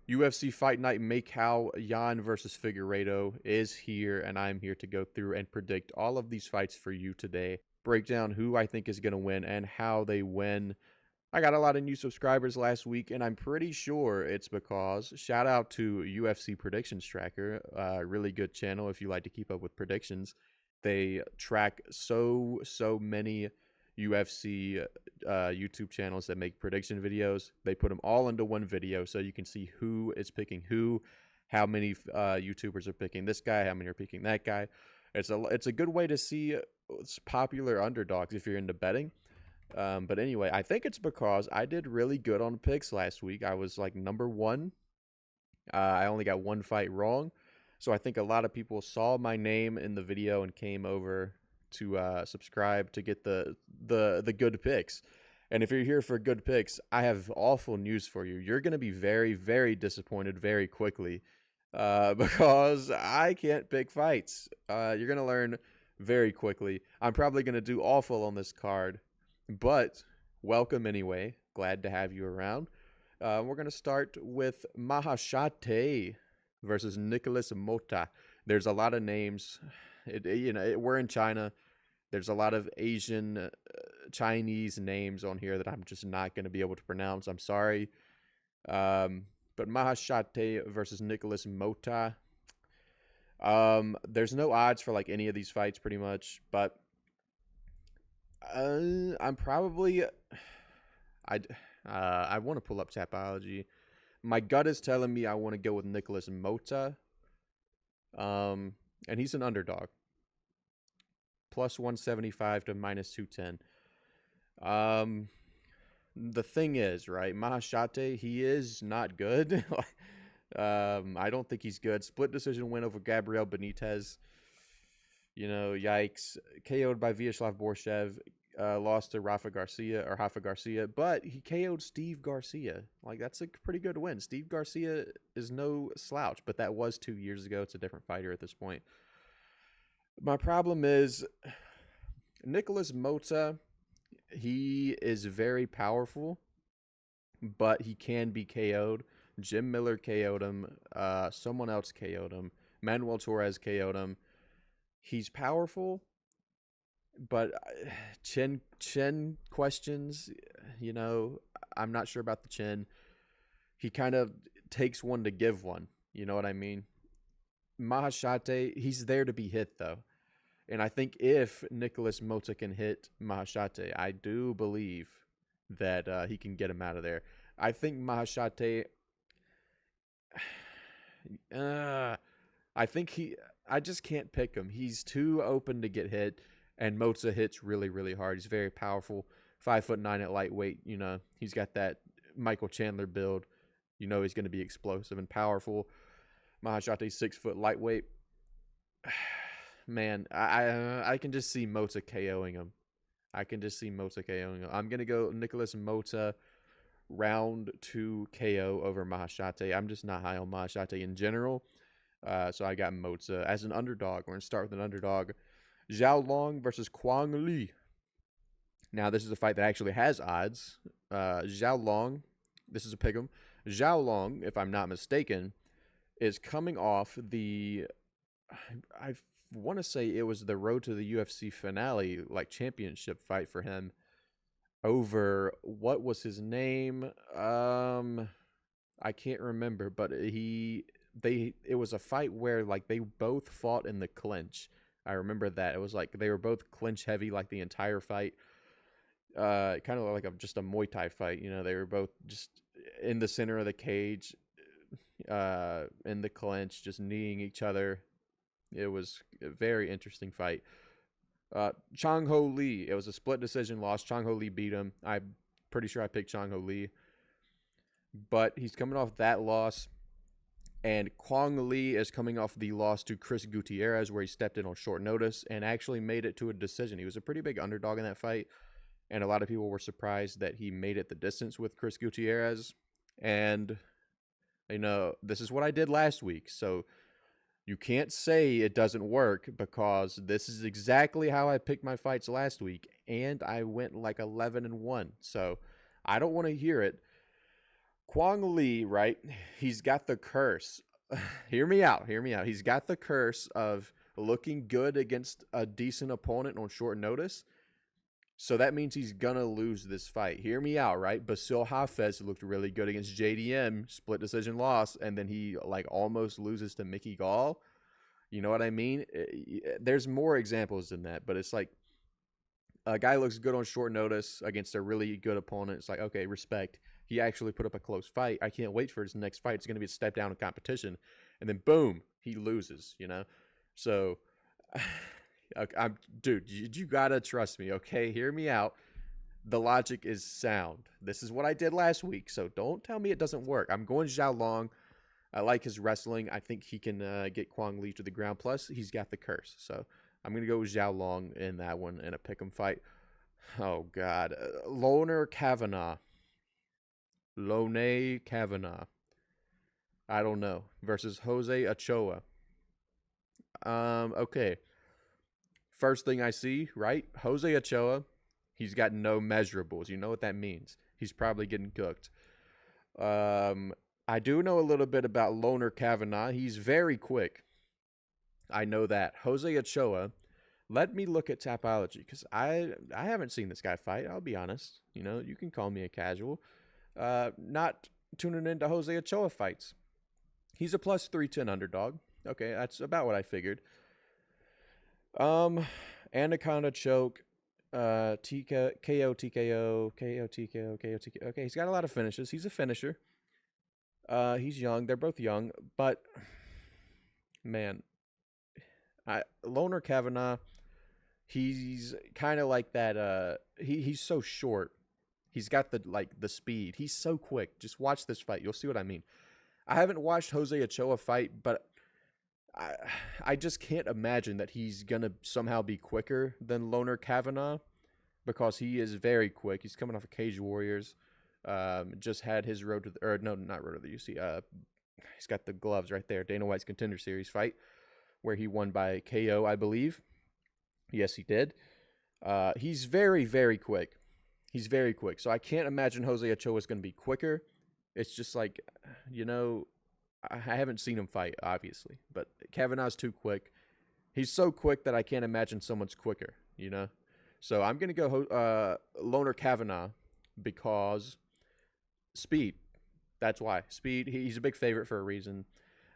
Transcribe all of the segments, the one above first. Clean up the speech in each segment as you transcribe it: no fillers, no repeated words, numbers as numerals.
UFC Fight Night Petr Yan versus Figueiredo is here, and I'm here to go through and predict all of these fights for you today. Break down who I think is going to win and how they win. I got a lot of new subscribers last week, and I'm pretty sure it's because, shout out to UFC Predictions Tracker, a really good channel if you like to keep up with predictions. They track so many UFC YouTube channels that make prediction videos. They put them all into one video so you can see who is picking who, how many YouTubers are picking this guy, how many are picking that guy. It's a good way to see popular underdogs if you're into betting. But anyway, I think it's because I did really good on picks last week. I was like number one. I only got one fight wrong. So I think a lot of people saw my name in the video and came over to subscribe to get the good picks. And if you're here for good picks, I have awful news for you. You're going to be very disappointed very quickly because I can't pick fights. You're going to learn very quickly. I'm probably going to do awful on this card, but welcome anyway. Glad to have you around. We're going to start with Maheshate versus Nikolas Motta. There's a lot of names. We're in China. There's a lot of Asian, Chinese names on here that I'm just not going to be able to pronounce. I'm sorry. But Maheshate versus Nikolas Motta. There's no odds for like any of these fights pretty much, but I'm probably I want to pull up Tapology. My gut is telling me I want to go with Nikolas Motta. And he's an underdog. Plus 175 to minus 210. The thing is, right, Maheshate, he is not good. I don't think he's good. Split decision win over Gabriel Benitez. Yikes. KO'd by Vyacheslav Borshev. Lost to Rafa Garcia, but he KO'd Steve Garcia. Like, that's a pretty good win. Steve Garcia is no slouch, but that was 2 years ago. It's a different fighter at this point. My problem is Nikolas Motta, he is very powerful, but he can be KO'd. Jim Miller KO'd him. Someone else KO'd him. Manuel Torres KO'd him. He's powerful, but chin questions, I'm not sure about the chin. He kind of takes one to give one. You know what I mean? Maheshate, he's there to be hit, though. And I think if Nikolas Motta can hit Maheshate, I do believe that he can get him out of there. I think Maheshate, I just can't pick him. He's too open to get hit, and Motta hits really hard. He's very powerful, 5'9" at lightweight. He's got that Michael Chandler build. He's going to be explosive and powerful. Maheshate 6 foot lightweight. Man, I can just see Motta KOing him. I'm going to go Nikolas Motta round 2 KO over Maheshate. I'm just not high on Maheshate in general. So I got Motta as an underdog. We're going to start with an underdog. Xiao versus Quang. Now, this is a fight that actually has odds. Xiao, this is a pick'em. Xiao, if I'm not mistaken, is coming off I want to say it was the road to the UFC finale, like championship fight for him over, what was his name? I can't remember, but it was a fight where like they both fought in the clinch. I remember that. It was like they were both clinch heavy like the entire fight. Kind of like just a Muay Thai fight. They were both just in the center of the cage, in the clinch, just kneeing each other. It was a very interesting fight. Chong Ho Lee, it was a split decision loss. Chong Ho Lee beat him. I'm pretty sure I picked Chong Ho Lee. But he's coming off that loss. And Quang Lee is coming off the loss to Chris Gutierrez, where he stepped in on short notice and actually made it to a decision. He was a pretty big underdog in that fight, and a lot of people were surprised that he made it the distance with Chris Gutierrez. And, this is what I did last week, so you can't say it doesn't work, because this is exactly how I picked my fights last week, and I went like 11-1. So I don't want to hear it. Quang Lee, right? He's got the curse. Hear me out. Hear me out. He's got the curse of looking good against a decent opponent on short notice. So that means he's gonna lose this fight. Hear me out, right? Basil Hafez looked really good against JDM, split decision loss, and then he like almost loses to Mickey Gall. You know what I mean? There's more examples than that, but it's like a guy looks good on short notice against a really good opponent. It's like, okay, respect. He actually put up a close fight. I can't wait for his next fight. It's going to be a step down in competition. And then, boom, he loses, you know? So, dude, you got to trust me, okay? Hear me out. The logic is sound. This is what I did last week, so don't tell me it doesn't work. I'm going Xiao Long. I like his wrestling. I think he can get Quang Lee to the ground. Plus, he's got the curse. So, I'm going to go with Xiao Long in that one in a pick'em fight. Oh, God. Kavanagh. Lone Kavanagh. I don't know. Versus Jose Ochoa. Okay. First thing I see, right? Jose Ochoa. He's got no measurables. You know what that means. He's probably getting cooked. I do know a little bit about Loner Kavanagh. He's very quick. I know that. Jose Ochoa. Let me look at Tapology because I haven't seen this guy fight. I'll be honest. You know, you can call me a casual. Not tuning into Jose Ochoa fights. He's a plus 310 underdog. Okay, that's about what I figured. Anaconda choke, TK, KO, TKO, KO, TKO, KO, TKO. Okay, he's got a lot of finishes. He's a finisher. He's young. They're both young, but man, Loner Kavanagh, he's kind of like that. He's so short. He's got the speed. He's so quick. Just watch this fight. You'll see what I mean. I haven't watched Jose Ochoa fight, but I just can't imagine that he's gonna somehow be quicker than Loner Kavanagh because he is very quick. He's coming off of Cage Warriors. Just had his road to the, or no, not road to the UC. He's got the gloves right there. Dana White's Contender Series fight where he won by KO, I believe. Yes, he did. He's very, very quick. He's very quick. So I can't imagine Jose Ochoa is going to be quicker. It's just like, you know, I haven't seen him fight, obviously. But Kavanagh's too quick. He's so quick that I can't imagine someone's quicker, you know? So I'm going to go Loner Kavanagh because speed. That's why. Speed. He's a big favorite for a reason.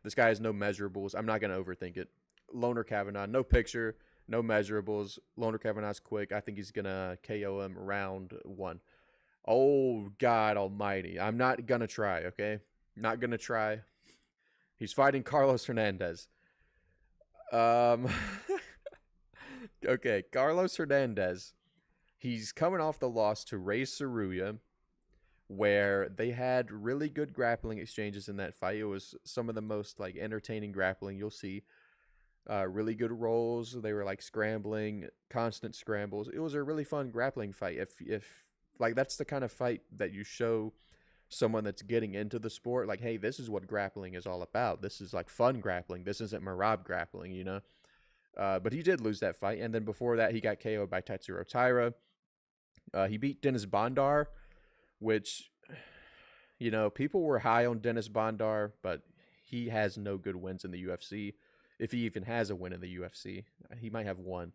This guy has no measurables. I'm not going to overthink it. Loner Kavanagh, no picture. No measurables. Loner Kavanagh's quick. I think he's going to KO him round 1. Oh, God almighty. I'm not going to try, okay? Not going to try. He's fighting Carlos Hernandez. Okay, Carlos Hernandez. He's coming off the loss to Ray Saruya, where they had really good grappling exchanges in that fight. It was some of the most entertaining grappling you'll see. Really good rolls. They were scrambling, constant scrambles. It was a really fun grappling fight. If that's the kind of fight that you show someone that's getting into the sport, hey, this is what grappling is all about. This is fun grappling. This isn't Marab grappling, you know. But he did lose that fight, and then before that, he got KO'd by Tatsuro Taira. He beat Dennis Bondar, which, you know, people were high on Dennis Bondar, but he has no good wins in the UFC. If he even has a win in the UFC, he might have one.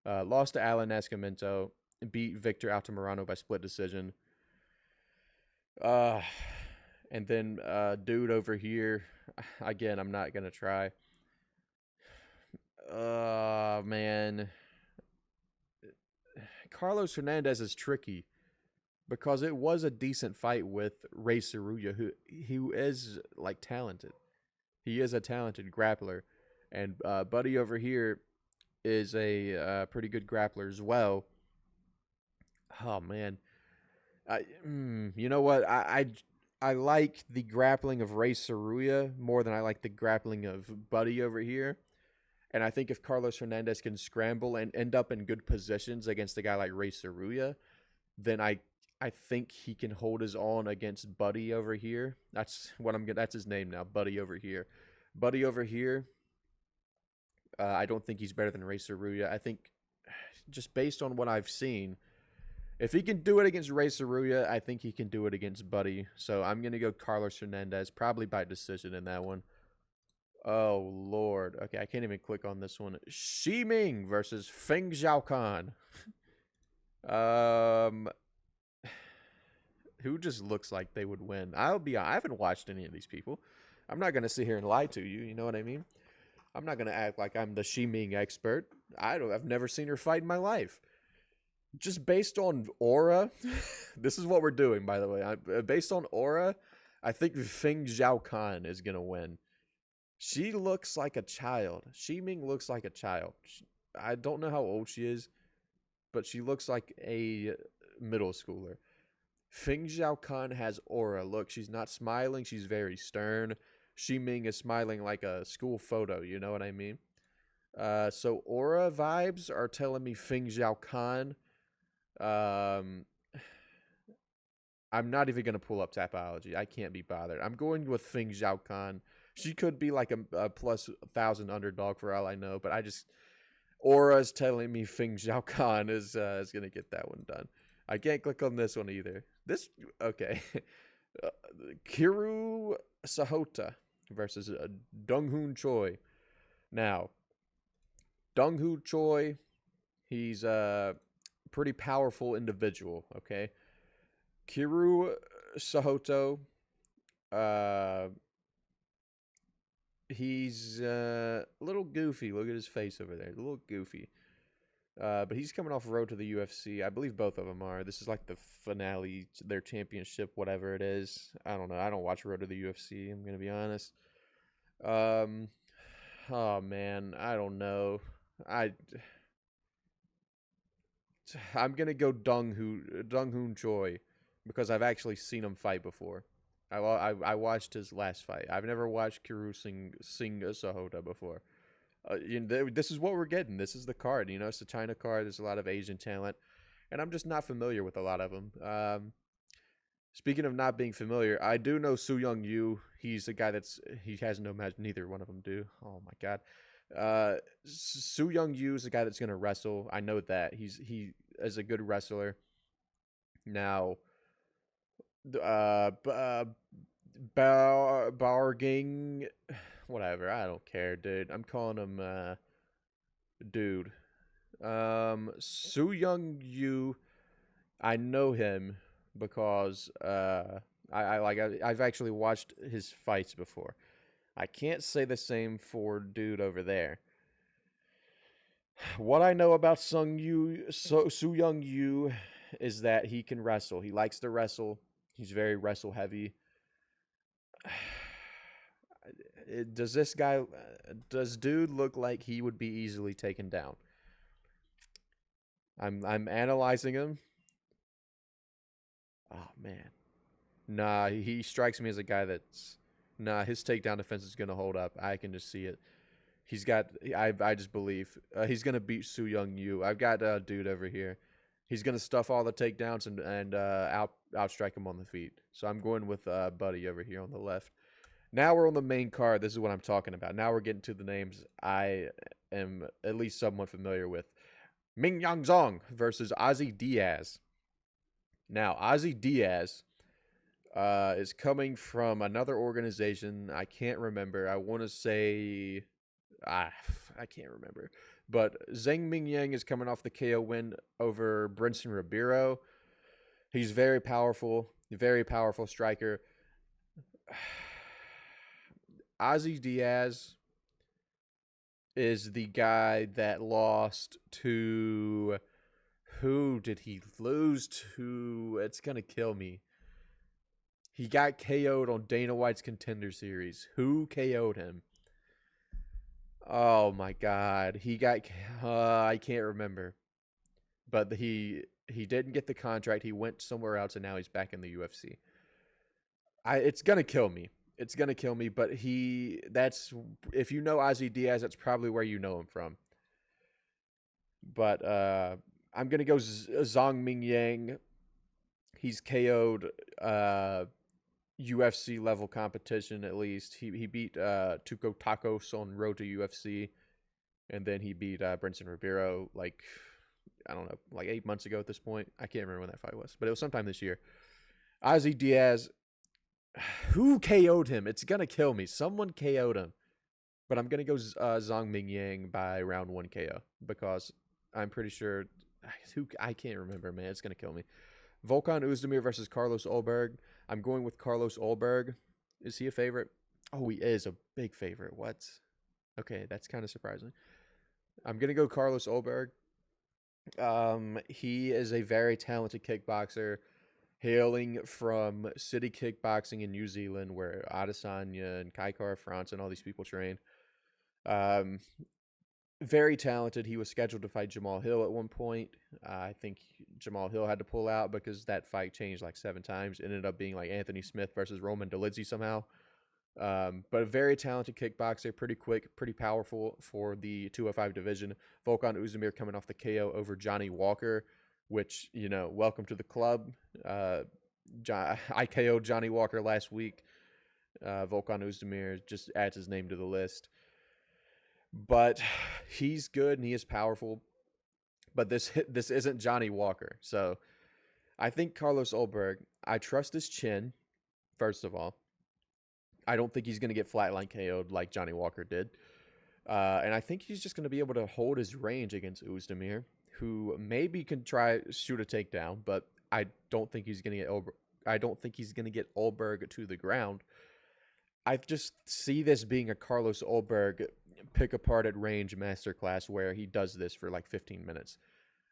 Lost to Alan Nascimento, beat Victor Altamirano by split decision. And then dude over here, again, I'm not going to try. Man. Carlos Hernandez is tricky because it was a decent fight with Ray Saruya, who is talented. He is a talented grappler. And Buddy over here is a pretty good grappler as well. Oh, man. You know what? I like the grappling of Ray Saruya more than I like the grappling of Buddy over here. And I think if Carlos Hernandez can scramble and end up in good positions against a guy like Ray Saruya, then I think he can hold his own against Buddy over here. That's his name now, Buddy over here. Buddy over here, I don't think he's better than Ray Saruya. I think just based on what I've seen, If he can do it against Ray Saruya, I think he can do it against Buddy. So I'm going to go Carlos Hernandez, probably by decision in that one. Oh, Lord. Okay, I can't even click on this one. Ming versus Feng Xiaocan. Who just looks like they would win? I haven't watched any of these people. I'm not going to sit here and lie to you. You know what I mean? I'm not going to act like I'm the Ming expert. I've never seen her fight in my life. Just based on aura, this is what we're doing, by the way. Based on aura, I think Feng Xiaocan is going to win. She looks like a child. Ming looks like a child. I don't know how old she is, but she looks like a middle schooler. Feng Xiaocan has aura. Look, she's not smiling. She's very stern. Ming is smiling like a school photo. You know what I mean? So aura vibes are telling me Feng Xiaocan. I'm not even going to pull up Tapology. I can't be bothered. I'm going with Feng Xiaocan. She could be like a plus 1,000 underdog for all I know, but aura is telling me Feng Xiaocan is going to get that one done. I can't click on this one either. Okay. Kiru Sahota versus Donghun Choi. Now, Donghun Choi, he's a pretty powerful individual, okay? Kiru Sahota, he's a little goofy. Look at his face over there. A little goofy. But he's coming off road to the UFC. I believe both of them are. This is like the finale, their championship, whatever it is. I don't know. I don't watch road to the UFC. I'm gonna be honest. Oh man, I don't know. I'm gonna go Donghun Choi because I've actually seen him fight before. I watched his last fight. I've never watched Kiru sing Sahota before. This is what we're getting. This is the card. You know, it's the China card. There's a lot of Asian talent, and I'm just not familiar with a lot of them. Speaking of not being familiar, I do know Suyoung Yu. He's a guy he has no match. Neither one of them do. Oh my god. Suyoung Yu is a guy that's gonna wrestle. I know that he is a good wrestler. Now, Baergeng, whatever. I don't care, dude. I'm calling him dude. Suyoung Yu, I know him because I've actually watched his fights before. I can't say the same for dude over there. What I know about Suyoung Yu is that he can wrestle. He likes to wrestle. He's very wrestle heavy. Does dude look like he would be easily taken down? I'm analyzing him. Oh man. Nah, he strikes me as a guy his takedown defense is going to hold up. I can just see it. I just believe he's going to beat Suyoung Yu. I've got a dude over here. He's going to stuff all the takedowns and outstrike him on the feet. So I'm going with Buddy over here on the left. Now we're on the main card. This is what I'm talking about. Now we're getting to the names I am at least somewhat familiar with. Mingyang versus Ozzy Diaz. Now, Ozzy Diaz is coming from another organization. I can't remember. I want to say... I can't remember. But Zhang Mingyang is coming off the KO win over Brinson Ribeiro. He's very powerful striker. Ozzy Diaz is the guy that lost to... Who did he lose to? It's going to kill me. He got KO'd on Dana White's Contender Series. Who KO'd him? Oh my god. He got... I can't remember. But he didn't get the contract. He went somewhere else, and now he's back in the UFC. It's going to kill me. It's going to kill me, but if you know Ozzy Diaz, that's probably where you know him from. But I'm going to go Zhang Mingyang. He's KO'd UFC level competition, at least. He beat Tuco Tacos on road to UFC, and then he beat Brinson Ribeiro like I don't know, like 8 months ago at this point. I can't remember when that fight was, but it was sometime this year. Ozzy Diaz, who KO'd him? It's going to kill me. Someone KO'd him. But I'm going to go Zhang Mingyang by round 1 KO because I'm pretty sure. I can't remember, man. It's going to kill me. Volkan Oezdemir versus Carlos Ulberg. I'm going with Carlos Ulberg. Is he a favorite? Oh, he is a big favorite. What? Okay, that's kind of surprising. I'm going to go Carlos Ulberg. He is a very talented kickboxer hailing from City Kickboxing in New Zealand where Adesanya and Kaikar France and all these people train. Very talented. He was scheduled to fight Jamal Hill at one point. I think Jamal Hill had to pull out because that fight changed like 7 times. It ended up being like Anthony Smith versus Roman Dolidze somehow. But a very talented kickboxer, pretty quick, pretty powerful for the 205 division. Volkan Oezdemir coming off the KO over Johnny Walker, which, you know, welcome to the club. I KO'd Johnny Walker last week. Volkan Oezdemir just adds his name to the list. But he's good and he is powerful. But this isn't Johnny Walker. So I think Carlos Ulberg, I trust his chin, first of all. I don't think he's going to get flatline KO'd like Johnny Walker did. And I think he's just going to be able to hold his range against Oezdemir, who maybe can try shoot a takedown, but I don't think he's going to get Ulberg to the ground. I just see this being a Carlos Ulberg pick apart at range masterclass where he does this for like 15 minutes.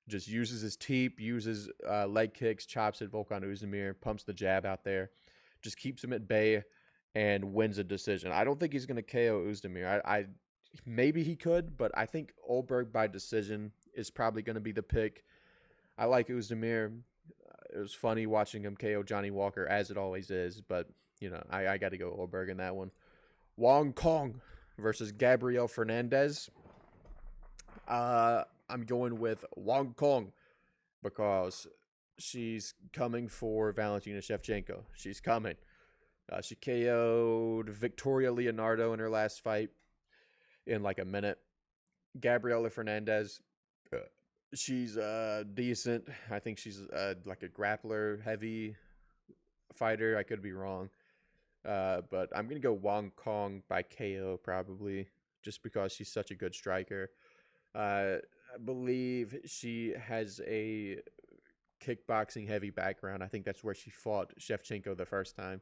Just uses his teep, uses leg kicks, chops at Volkan Oezdemir, pumps the jab out there, just keeps him at bay and wins a decision. I don't think he's going to KO Oezdemir. I maybe he could, but I think Ulberg by decision is probably going to be the pick. I like Oezdemir. It was funny watching him KO Johnny Walker, as it always is, but you know, I got to go Ulberg in that one. Wang Cong versus Gabriel Fernandez. I'm going with Wang Cong because she's coming for Valentina Shevchenko. She's coming. She KO'd Victoria Leonardo in her last fight in like a minute. Gabriela Fernandez, she's decent. I think she's like a grappler, heavy fighter. I could be wrong. But I'm going to go Wang Cong by KO probably just because she's such a good striker. I believe she has a kickboxing heavy background. I think that's where she fought Shevchenko the first time.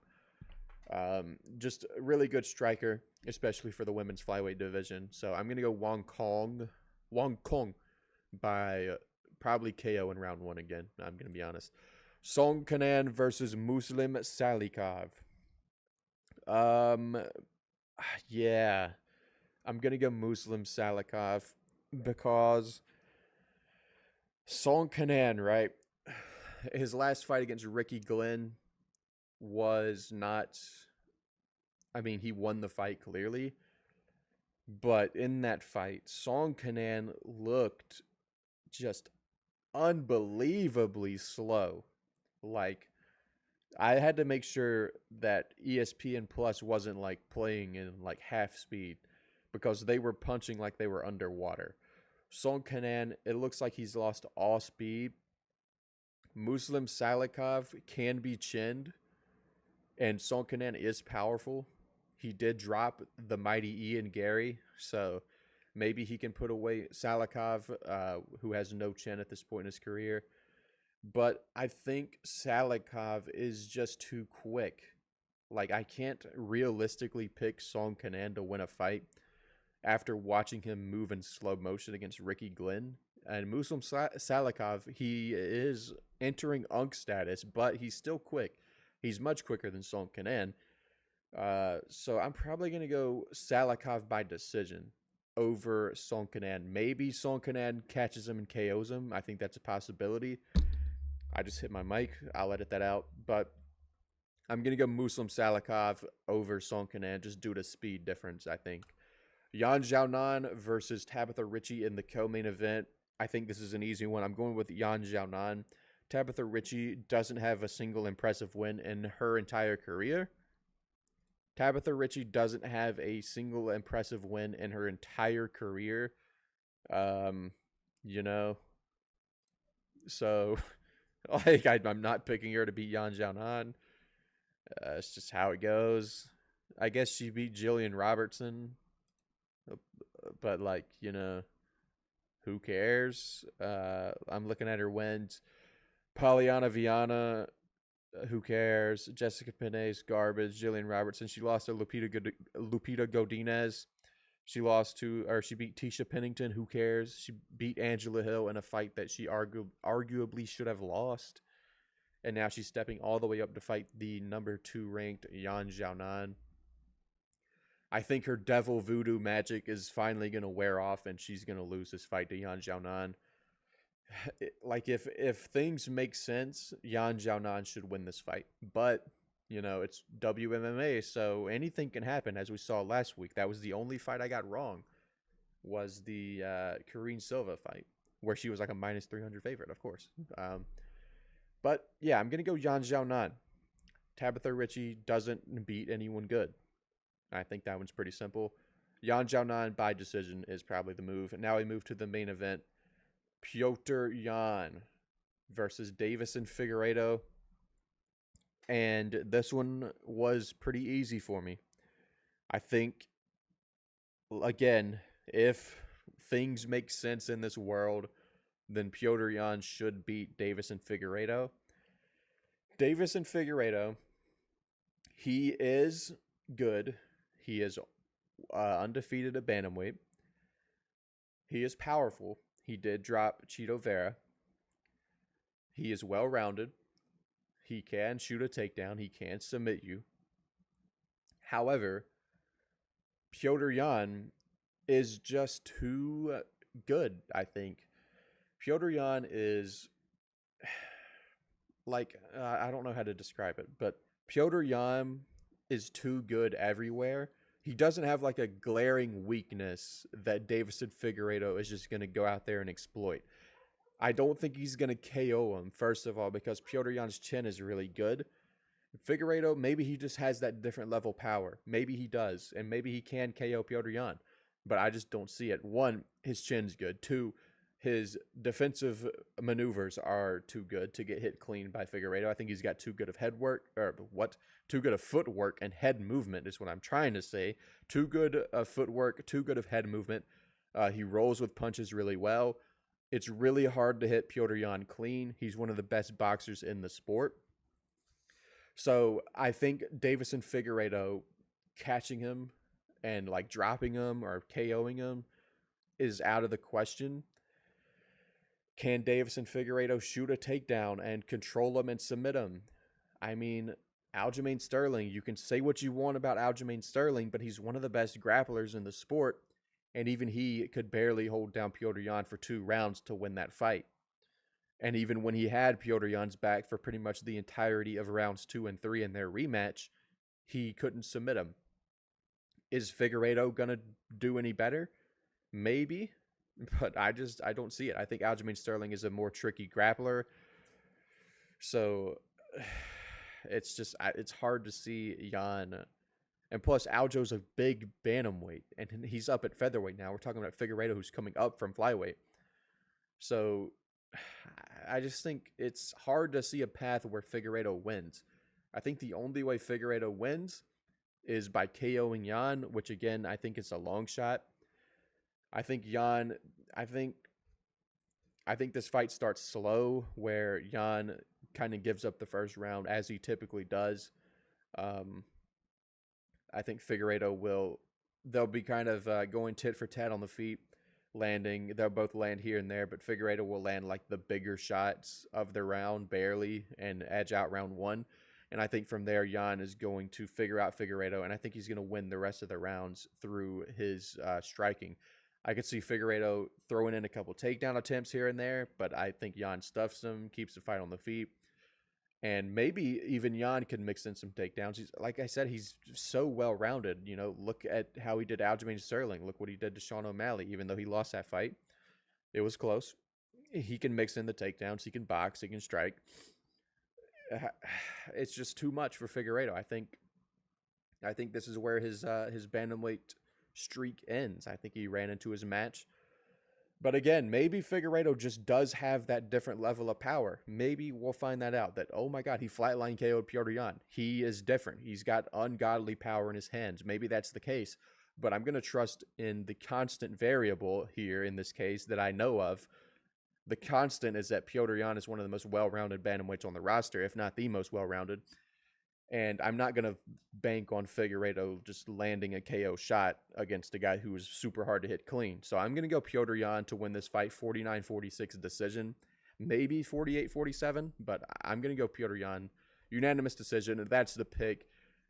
Just a really good striker, especially for the women's flyweight division. So I'm going to go Wang Cong by probably KO in round 1 again. I'm going to be honest. Song Kanan versus Muslim Salikov. Yeah, I'm going to go Muslim Salikov because Song Kanan, right? His last fight against Ricky Glenn was not, I mean, he won the fight clearly, but in that fight, Song Kanan looked just unbelievably slow. Like, I had to make sure that ESPN Plus wasn't like playing in like half speed because they were punching like they were underwater. Song Kanan, it looks like he's lost all speed. Muslim Salikov can be chinned, and Song Kanan is powerful. He did drop the mighty Ian Gary, so maybe he can put away Salikov, who has no chin at this point in his career. But I think Salikov is just too quick. Like, I can't realistically pick Song Kanan to win a fight after watching him move in slow motion against Ricky Glenn. And Muslim Salikov, he is entering Unk status, but he's still quick. He's much quicker than Song Kanan. So I'm probably going to go Salikov by decision over Song Kanan. Maybe Song Kanan catches him and KOs him. I think that's a possibility. I just hit my mic. I'll edit that out. But I'm going to go Muslim Salikov over Song Kanan just due to speed difference, I think. Yan Xiaonan versus Tabitha Ritchie in the co-main event. I think this is an easy one. I'm going with Yan Xiaonan. Tabitha Ritchie doesn't have a single impressive win in her entire career. Tabitha Ritchie doesn't have a single impressive win in her entire career. You know, So, like, I'm not picking her to beat Yan Xiaonan. It's just how it goes. I guess she beat Jillian Robertson, but like, who cares? I'm looking at her wins. Polyana Viana, who cares? Jessica Pene's garbage. Jillian Robertson, she lost to Lupita Godinez. She beat Tisha Pennington. Who cares? She beat Angela Hill in a fight that she arguably should have lost. And now she's stepping all the way up to fight the number 2 ranked Yan Xiaonan. I think her devil voodoo magic is finally going to wear off and she's going to lose this fight to Yan Xiaonan. Like, if things make sense, Yan Xiaonan should win this fight. But, it's WMMA, so anything can happen, as we saw last week. That was the only fight I got wrong, was the Karine Silva fight, where she was like a minus 300 favorite, of course. But, yeah, I'm going to go Yan Xiaonan. Tabitha Ritchie doesn't beat anyone good. I think that one's pretty simple. Yan Xiaonan by decision is probably the move. And now we move to the main event. Petr Yan versus Deiveson Figueiredo. And this one was pretty easy for me. I think, again, if things make sense in this world, then Petr Yan should beat Deiveson Figueiredo. Deiveson Figueiredo, he is good. He is undefeated at bantamweight. He is powerful. He did drop Chito Vera. He is well-rounded. He can shoot a takedown. He can submit you. However, Petr Yan is just too good, I think. Petr Yan is, like, I don't know how to describe it, but Petr Yan is too good everywhere. He doesn't have like a glaring weakness that Deiveson Figueiredo is just going to go out there and exploit. I don't think he's going to KO him, first of all, because Petr Yan's chin is really good. Figueiredo, maybe he just has that different level power. Maybe he does, and maybe he can KO Petr Yan, but I just don't see it. One, his chin's good. Two, his defensive maneuvers are too good to get hit clean by Figueiredo. I think he's got too good of too good of footwork and head movement is what I'm trying to say. Too good of footwork, too good of head movement. He rolls with punches really well. It's really hard to hit Petr Yan clean. He's one of the best boxers in the sport. So I think Deiveson Figueiredo catching him and like dropping him or KOing him is out of the question. Can Deiveson Figueiredo shoot a takedown and control him and submit him? I mean, Aljamain Sterling, you can say what you want about Aljamain Sterling, but he's one of the best grapplers in the sport, and even he could barely hold down Petr Yan for 2 rounds to win that fight. And even when he had Petr Yan's back for pretty much the entirety of rounds 2 and 3 in their rematch, he couldn't submit him. Is Figueiredo going to do any better? Maybe. But I don't see it. I think Aljamain Sterling is a more tricky grappler. So it's hard to see Yan. And plus, Aljo's a big bantamweight, and he's up at featherweight now. We're talking about Figueiredo, who's coming up from flyweight. So I just think it's hard to see a path where Figueiredo wins. I think the only way Figueiredo wins is by KOing Yan, which again, I think it's a long shot. I think this fight starts slow, where Yan kind of gives up the first round, as he typically does. I think Figueiredo they'll be kind of going tit for tat on the feet, landing. They'll both land here and there, but Figueiredo will land like the bigger shots of the round, barely, and edge out round 1. And I think from there, Yan is going to figure out Figueiredo, and I think he's going to win the rest of the rounds through his striking. I could see Figueiredo throwing in a couple takedown attempts here and there, but I think Yan stuffs him, keeps the fight on the feet. And maybe even Yan can mix in some takedowns. Like I said, he's so well-rounded. Look at how he did Aljamain Sterling. Look what he did to Sean O'Malley, even though he lost that fight. It was close. He can mix in the takedowns. He can box. He can strike. It's just too much for Figueiredo. I think this is where his bantamweight streak ends. I think he ran into his match. But again, maybe Figueiredo just does have that different level of power. Maybe we'll find that out. That, oh my God, he flatline KO'd Petr Yan. He is different. He's got ungodly power in his hands. Maybe that's the case. But I'm going to trust in the constant variable here in this case that I know of. The constant is that Petr Yan is one of the most well-rounded bantamweights on the roster, if not the most well-rounded. And I'm not going to bank on Figueiredo just landing a KO shot against a guy who is super hard to hit clean. So I'm going to go Petr Yan to win this fight 49-46 decision, maybe 48-47, but I'm going to go Petr Yan. Unanimous decision, and that's the pick.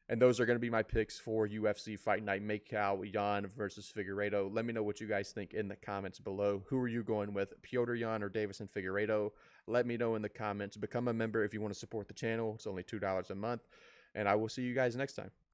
And those are going to be my picks for UFC Fight Night. Macau, Yan versus Figueiredo. Let me know what you guys think in the comments below. Who are you going with, Petr Yan or Deiveson Figueiredo? Let me know in the comments. Become a member if you want to support the channel. It's only $2 a month. And I will see you guys next time.